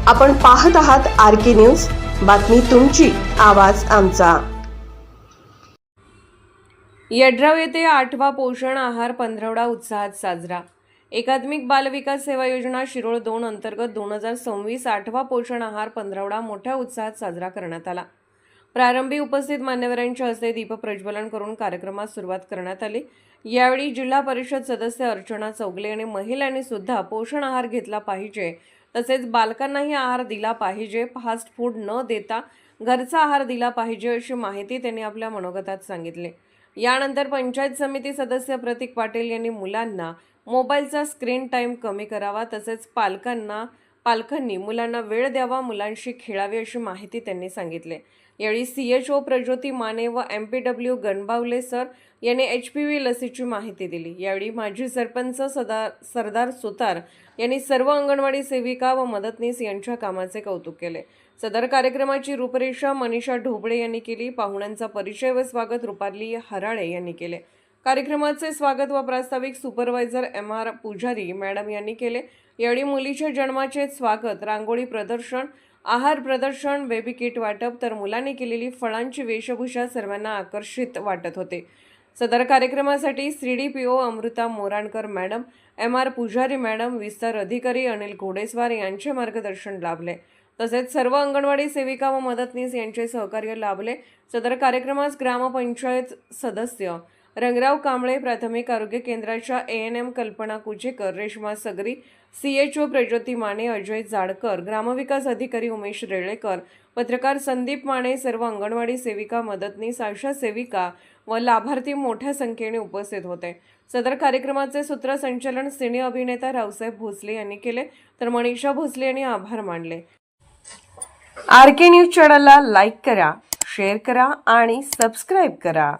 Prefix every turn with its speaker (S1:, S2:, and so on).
S1: आपण पाहत आहात RK न्यूज, बातमी तुमची, आवाज आमचा।
S2: यड्राव येथे 8वा पोषण आहार पंधरवडा उत्साहात साजरा। एकात्मिक बालविकास सेवा योजना शिरोळ 2 अंतर्गत 2026 8वा पोषण आहार पंधरवडा मोठ्या उत्साहात साजरा करण्यात आला। प्रारंभी उपस्थित मान्यवरांच्या हस्ते दीप प्रज्वलन करून कार्यक्रमास सुरुवात करण्यात आली। यावेळी जिल्हा परिषद सदस्य अर्चना चौगले आणि महिलांनी सुद्धा पोषण आहार घेतला पाहिजे, तसेच बालकांनाही आहार दिला पाहिजे, फास्ट फूड न देता घरचा आहार दिला पाहिजे अशी माहिती त्यांनी आपल्या मनोगतात सांगितले। यानंतर पंचायत समिती सदस्य प्रतीक पाटील यांनी मुलांना मोबाईलचा स्क्रीन टाइम कमी करावा, तसेच पालकांनी मुलांना वेळ द्यावा, मुलांशी खेळावे अशी माहिती त्यांनी सांगितले। यावेळी CHO प्रज्योती माने व MPW गणबावले सर यांनी HPV लसीची माहिती दिली। यावेळी माजी सरपंच सरदार सुतार यांनी सर्व अंगणवाडी सेविका व मदतनीस यांच्या कामाचे कौतुक केले। सदर कार्यक्रमाची रूपरेषा मनीषा ढोबळे यांनी केली। पाहुण्यांचा परिचय व स्वागत रुपाली हराळे यांनी केले। कार्यक्रमाचे स्वागत व प्रास्ताविक सुपरवायझर MR पुजारी मॅडम यांनी केले। यावेळी मुलीच्या जन्माचे स्वागत, रांगोळी प्रदर्शन, आहार प्रदर्शन, बेबी किट वाटप, तर मुलांनी केलेली फळांची वेशभूषा सर्वांना आकर्षित वाटत होते। सदर कार्यक्रमासाठी CDPO Amruta Morankar madam, MR पुजारी मॅडम, विस्तार अधिकारी अनिल घोडेस्वार यांचे मार्गदर्शन लाभले, तसेच सर्व अंगणवाडी सेविका व मदतनीस यांचे सहकार्य लाभले। सदर कार्यक्रमास ग्रामपंचायत सदस्य रंगराव कांबळे, प्राथमिक आरोग्य केंद्राच्या ANM कल्पना कुचेकर, रेश्मा सगरी, CHO प्रज्योती माने, अजय जाडकर, ग्रामविकास अधिकारी उमेश रेळेकर, पत्रकार संदीप माने, सर्व अंगणवाडी सेविका, मदतनीस, आशा सेविका व लाभार्थी मोठ्या संख्येने उपस्थित होते। सदर कार्यक्रमाचे सूत्रसंचालन सिने अभिनेता रावसाहेब भोसले यांनी केले, तर मनीषा भोसले यांनी आभार मानले। RK न्यूज चॅनलला लाईक करा, शेअर करा आणि सबस्क्राईब करा।